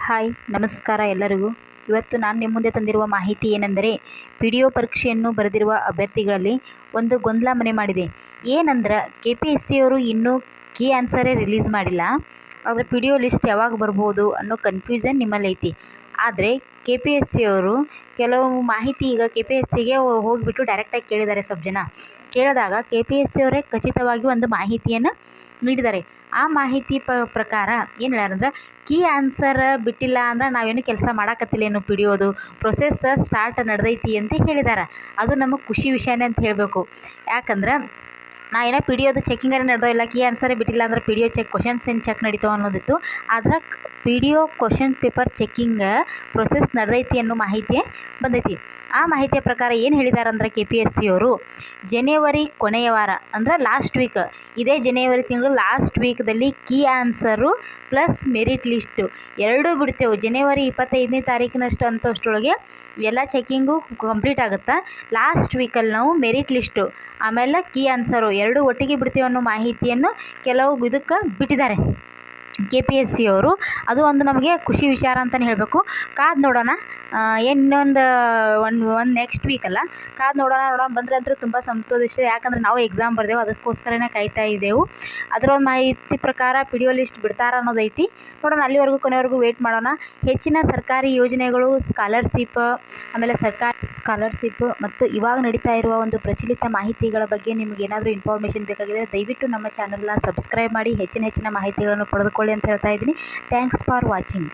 Hi ನಮಸ್ಕಾರ ಎಲ್ಲರಿಗೂ. ಇವತ್ತು ನಾನು ನಿಮ್ಮ ಮುಂದೆ ತಂದಿರುವ ಮಾಹಿತಿ ಏನೆಂದರೆ, ಪಿ ಡಿ ಒ ಪರೀಕ್ಷೆಯನ್ನು ಬರೆದಿರುವ ಅಭ್ಯರ್ಥಿಗಳಲ್ಲಿ ಒಂದು ಗೊಂದಲ ಮನೆ ಮಾಡಿದೆ. ಏನಂದ್ರೆ KPSC ಅವರು ಇನ್ನೂ ಕೀ ಆನ್ಸರೇ ರಿಲೀಸ್ ಮಾಡಿಲ್ಲ. ಆದರೆ ಪಿ ಡಿ ಒ ಲಿಸ್ಟ್ ಯಾವಾಗ ಬರ್ಬೋದು ಅನ್ನೋ ಕನ್ಫ್ಯೂಷನ್ ನಿಮ್ಮಲ್ಲಿ ಐತಿ. ಆದರೆ KPSC ಅವರು ಕೆಲವು ಮಾಹಿತಿ ಈಗ KPSCಗೆ ಹೋಗಿಬಿಟ್ಟು ಡೈರೆಕ್ಟಾಗಿ ಕೇಳಿದ್ದಾರೆ. ಸ್ವಲ್ಪ ಜನ ಕೇಳಿದಾಗ KPSC ಅವರೇ ಖಚಿತವಾಗಿ ಒಂದು ಮಾಹಿತಿಯನ್ನು ನೀಡಿದ್ದಾರೆ. ಆ ಮಾಹಿತಿ ಪ್ರಕಾರ ಏನು ಹೇಳ್ಯಾರಂದ್ರೆ, ಕೀ ಆನ್ಸರ್ ಬಿಟ್ಟಿಲ್ಲ ಅಂದ್ರೆ ನಾವೇನು ಕೆಲಸ ಮಾಡಾಕತ್ತಿಲ್ಲ, ಪಿ ಡಿ ಒದು ಪ್ರೊಸೆಸ್ ಸ್ಟಾರ್ಟ್ ನಡೆದೈತಿ ಅಂತ ಹೇಳಿದ್ದಾರೆ. ಅದು ನಮಗೆ ಖುಷಿ ವಿಷಯನೇ ಅಂತ ಹೇಳಬೇಕು. ಯಾಕಂದ್ರೆ ನಾ ಏನೋ ಪಿ ಡಿ ಒದು ಚೆಕಿಂಗರೇ ನಡೆದೋ ಇಲ್ಲ, ಕೀ ಆನ್ಸರೇ ಬಿಟ್ಟಿಲ್ಲ ಅಂದ್ರೆ ಪಿ ಡಿ ಒ ಕ್ವಶನ್ಸ್ ಏನು ಚೆಕ್ ನಡೀತಾವ ಅನ್ನೋದಿತ್ತು. ಆದ್ರೆ P D O question paper checking process ನಡೆದೈತಿ ಅನ್ನೋ ಮಾಹಿತಿ ಬಂದೈತಿ. ಆ ಮಾಹಿತಿಯ ಪ್ರಕಾರ ಏನು ಹೇಳಿದ್ದಾರೆ ಅಂದ್ರೆ KPSC ಅವರು ಜನವರಿ ಕೊನೆಯ ವಾರ ಅಂದ್ರೆ ಲಾಸ್ಟ್ ವೀಕ್, ಇದೇ ಜನವರಿ ತಿಂಗಳು ಲಾಸ್ಟ್ ವೀಕ್ದಲ್ಲಿ key answer plus merit list ಎರಡೂ ಬಿಡ್ತೇವೆ. ಜನವರಿ 25ನೇ ತಾರೀಕಿನಷ್ಟು ಅಂತಷ್ಟರೊಳಗೆ ಎಲ್ಲ ಚೆಕಿಂಗು ಕಂಪ್ಲೀಟ್ ಆಗುತ್ತಾ. ಲಾಸ್ಟ್ ವೀಕಲ್ಲಿ ನಾವು ಮೆರಿಟ್ ಲಿಸ್ಟು ಆಮೇಲೆ ಕೀ ಆನ್ಸರು ಎರಡೂ ಒಟ್ಟಿಗೆ ಬಿಡ್ತೇವೆ ಅನ್ನೋ ಮಾಹಿತಿಯನ್ನು ಕೆಲವು ಇದಕ್ಕೆ ಬಿಟ್ಟಿದ್ದಾರೆ KPSC ಅವರು. ಅದು ಒಂದು ನಮಗೆ ಖುಷಿ ವಿಚಾರ ಅಂತಲೇ ಹೇಳಬೇಕು. ಕಾದು ನೋಡೋಣ. ಇನ್ನೊಂದು ನೆಕ್ಸ್ಟ್ ವೀಕಲ್ಲ, ಕಾದು ನೋಡೋಣ ಬಂದರೆ ಅಂತೂ ತುಂಬ ಸಂತೋಷ. ಯಾಕಂದ್ರೆ ನಾವು ಎಕ್ಸಾಮ್ ಬರ್ದೇವು, ಅದಕ್ಕೋಸ್ಕರನೇ ಕಾಯ್ತಾ ಇದ್ದೆವು. ಅದರ ಒಂದು ಮಾಹಿತಿ ಪ್ರಕಾರ ಪಿ ಡಿ ಒ ಲಿಸ್ಟ್ ಬಿಡ್ತಾರ ಅನ್ನೋದೈತಿ. ನೋಡೋಣ, ಅಲ್ಲಿವರೆಗೂ ಕೊನೆವರೆಗೂ ವೇಟ್ ಮಾಡೋಣ. ಹೆಚ್ಚಿನ ಸರ್ಕಾರಿ ಯೋಜನೆಗಳು, ಸ್ಕಾಲರ್ಶಿಪ್, ಆಮೇಲೆ ಸರ್ಕಾರಿ ಸ್ಕಾಲರ್ಶಿಪ್ ಮತ್ತು ಇವಾಗ ನಡೀತಾ ಇರುವ ಒಂದು ಪ್ರಚಲಿತ ಮಾಹಿತಿಗಳ ಬಗ್ಗೆ ನಿಮಗೆ ಏನಾದರೂ ಇನ್ಫಾರ್ಮೇಷನ್ ಬೇಕಾಗಿದ್ದರೆ ದಯವಿಟ್ಟು ನಮ್ಮ ಚಾನಲ್ನ ಸಬ್ಸ್ಕ್ರೈಬ್ ಮಾಡಿ ಹೆಚ್ಚಿನ ಮಾಹಿತಿಗಳನ್ನು ಪಡೆದುಕೊಳ್ಳಿ ಅಂತ ಹೇಳ್ತಾ ಇದ್ದೀನಿ. Thanks for watching.